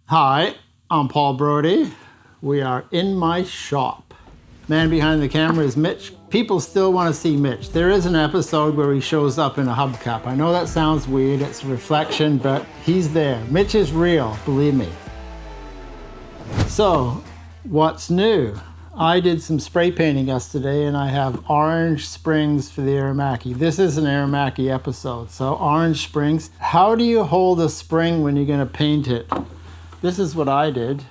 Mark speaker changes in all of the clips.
Speaker 1: Hi, I'm Paul Brodie. We are in my shop. Man behind the camera is Mitch. People still want to see Mitch. There is an episode where he shows up in a hubcap. I know that sounds weird, it's a reflection, but he's there. Mitch is real, believe me. So, what's new? I did some spray painting yesterday and I have orange springs for the Aermacchi. This is an Aermacchi episode, so orange springs. How do you hold a spring when you're going to paint it? This is what I did.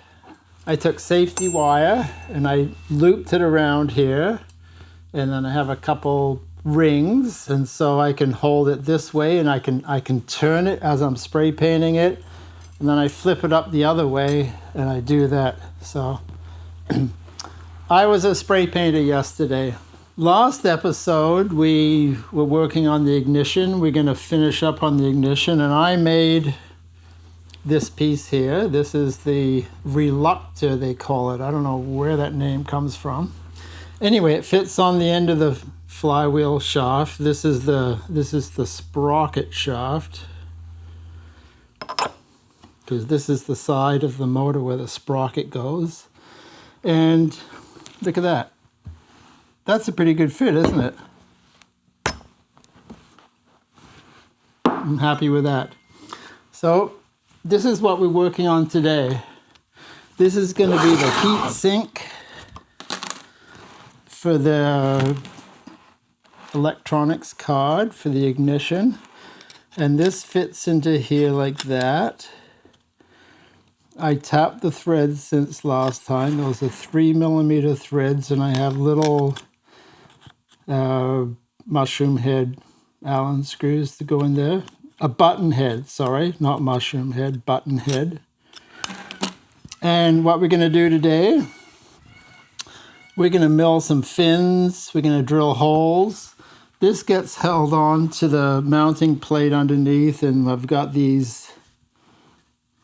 Speaker 1: I took safety wire and I looped it around here, and then I have a couple rings, and so I can hold it this way and I can turn it as I'm spray painting it, and then I flip it up the other way and I do that. So I was a spray painter yesterday. Last episode we were working on the ignition. We're going to finish up on the ignition, and I made this piece here. This is the reluctor, they call it. I don't know where that name comes from. Anyway, it fits on the end of the flywheel shaft. This is the sprocket shaft, because this is the side of the motor where the sprocket goes. And look at that. That's a pretty good fit, isn't it? I'm happy with that. So this is what we're working on today. This is going to be the heat sink for the electronics card for the ignition. And this fits into here like that. I tapped the threads since last time. Those are 3mm threads, and I have little mushroom head Allen screws to go in there. A button head, sorry, not mushroom head, button head. And what we're going to do today, we're going to mill some fins, we're going to drill holes. This gets held on to the mounting plate underneath, and I've got these,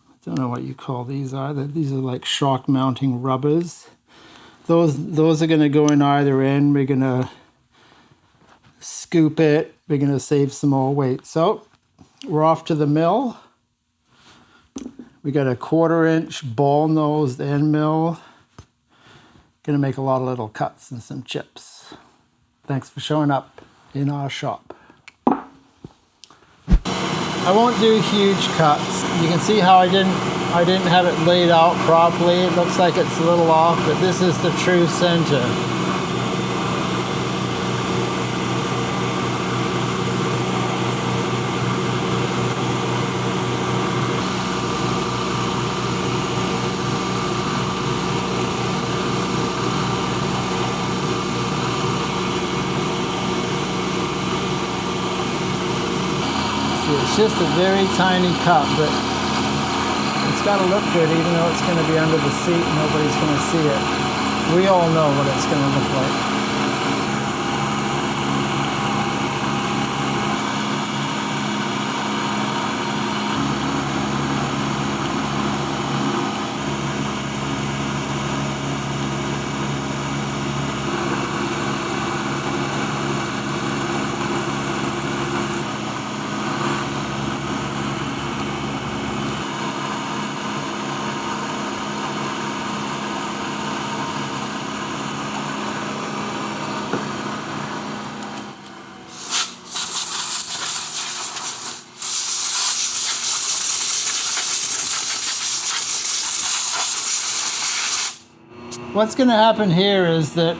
Speaker 1: I don't know what you call these either. These are like shock mounting rubbers. Those are going to go in either end. We're going to scoop it. We're going to save some more weight. So we're off to the mill. We got a 1/4-inch ball-nosed end mill. Gonna make a lot of little cuts and some chips. Thanks for showing up in our shop. I won't do huge cuts. You can see how I didn't have it laid out properly. It looks like it's a little off, but this is the true center. It's just a very tiny cut, but it's got to look good even though it's going to be under the seat and nobody's going to see it. We all know what it's going to look like. What's going to happen here is that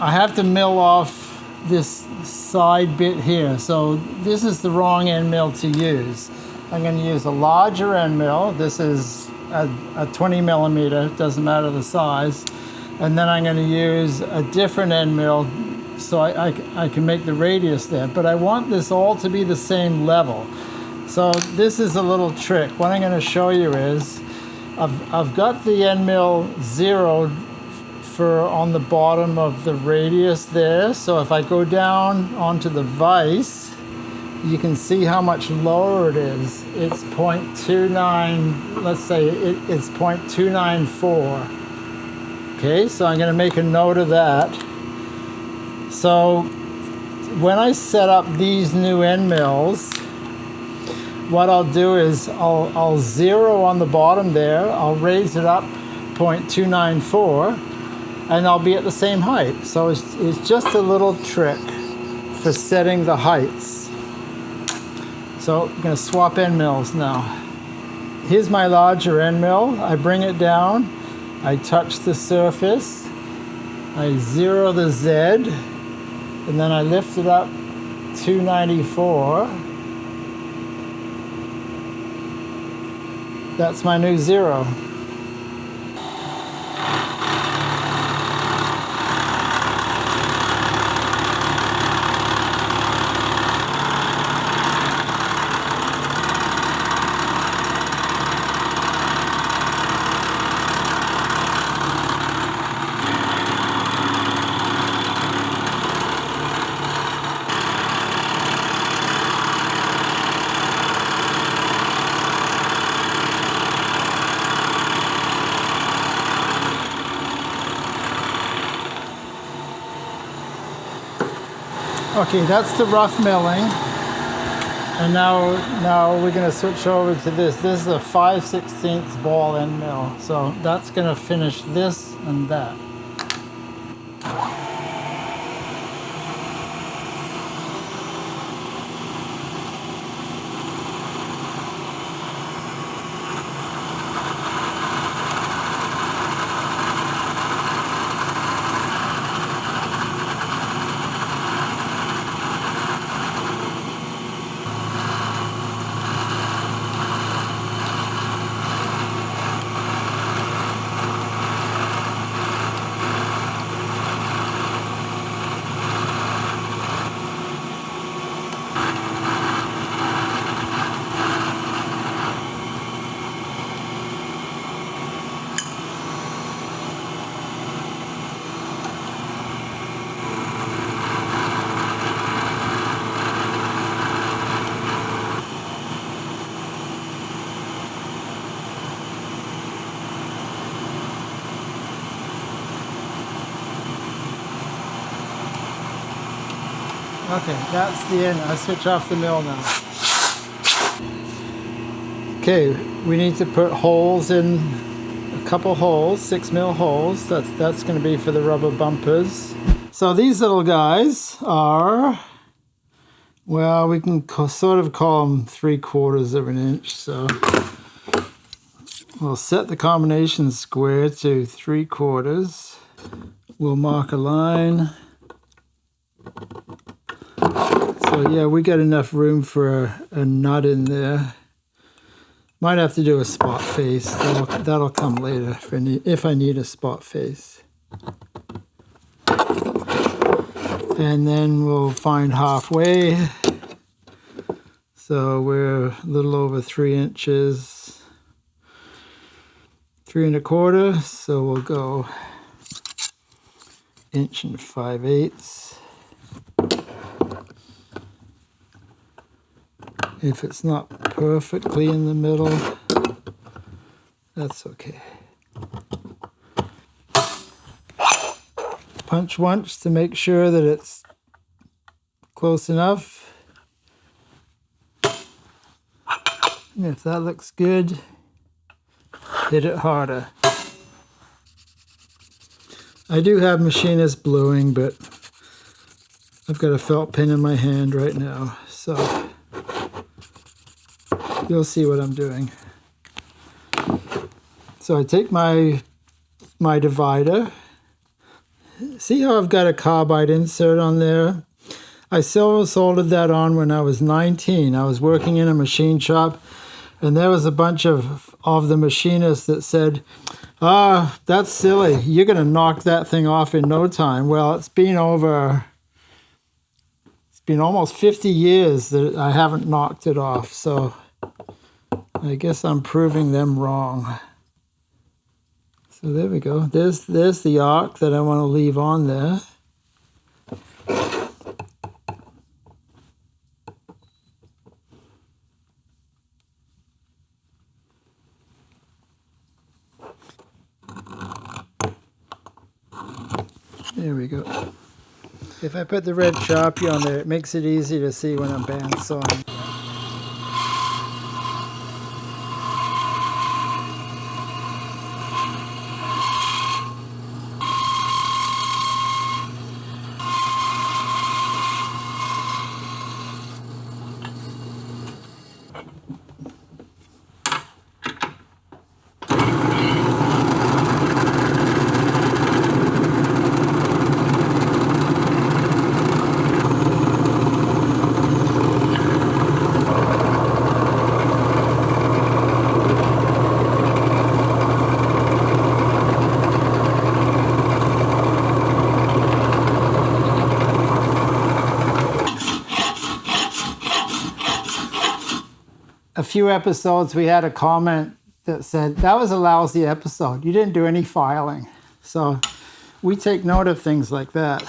Speaker 1: I have to mill off this side bit here. So this is the wrong end mill to use. I'm going to use a larger end mill. This is a 20mm, doesn't matter the size. And then I'm going to use a different end mill so I can make the radius there. But I want this all to be the same level. So this is a little trick. What I'm going to show you is I've got the end mill zeroed for on the bottom of the radius there. So if I go down onto the vise, you can see how much lower it is. It's 0.29, let's say it's 0.294. Okay, so I'm going to make a note of that. So when I set up these new end mills, what I'll do is I'll zero on the bottom there. I'll raise it up 0.294 and I'll be at the same height. So it's just a little trick for setting the heights. So I'm going to swap end mills now. Here's my larger end mill. I bring it down. I touch the surface. I zero the Z. And then I lift it up 294. That's my new zero. Okay, that's the rough milling. And now we're going to switch over to this. This is a 5/16 ball end mill. So that's going to finish this and that. Okay, that's the end. I switch off the mill now. Okay, we need to put holes in, a couple holes, 6 mil holes. That's going to be for the rubber bumpers. So these little guys are, well, we can sort of call them 3/4 of an inch. So we'll set the combination square to 3/4. We'll mark a line. So yeah, we got enough room for a nut in there. Might have to do a spot face. That'll come later if I need a spot face. And then we'll find halfway. So we're a little over 3 inches, 3 1/4. So we'll go 1 5/8 inches. If it's not perfectly in the middle, that's okay. Punch once to make sure that it's close enough. And if that looks good, hit it harder. I do have machinist bluing, but I've got a felt pen in my hand right now, so you'll see what I'm doing. So I take my divider. See how I've got a carbide insert on there? I silver soldered that on when I was 19. I was working in a machine shop, and there was a bunch of the machinists that said, that's silly. You're going to knock that thing off in no time. Well, it's been almost 50 years that I haven't knocked it off, so I guess I'm proving them wrong. So there we go. There's the arc that I want to leave on there. There we go. If I put the red Sharpie on there, it makes it easy to see when I'm bandsawing. few episodes, we had a comment that said, that was a lousy episode. You didn't do any filing. So we take note of things like that.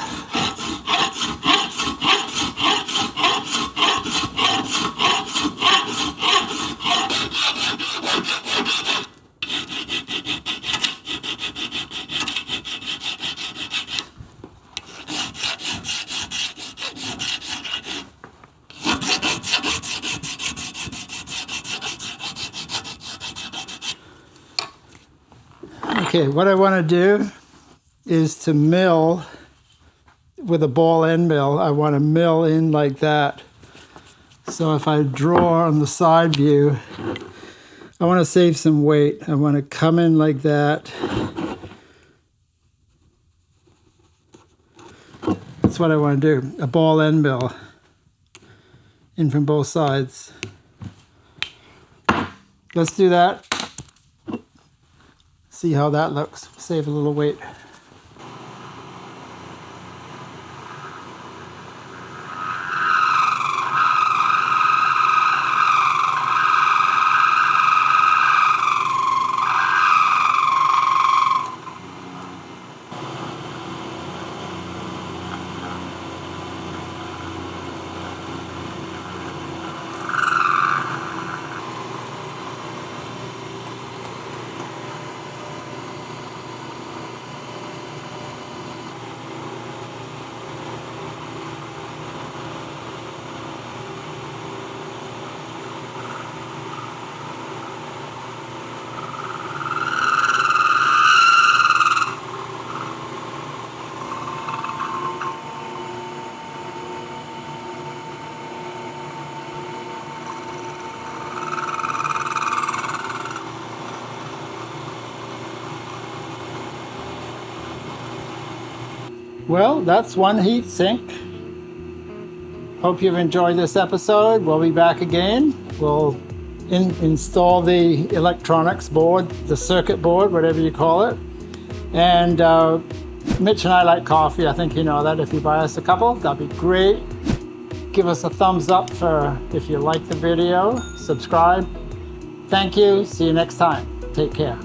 Speaker 1: Okay, what I want to do is to mill with a ball end mill. I want to mill in like that. So if I draw on the side view, I want to save some weight. I want to come in like that. That's what I want to do, a ball end mill in from both sides. Let's do that. See how that looks. Save a little weight. Well, that's one heat sink. Hope you've enjoyed this episode. We'll be back again. We'll install the electronics board, the circuit board, whatever you call it. And Mitch and I like coffee. I think you know that. If you buy us a couple, that'd be great. Give us a thumbs up if you like the video. Subscribe. Thank you. See you next time. Take care.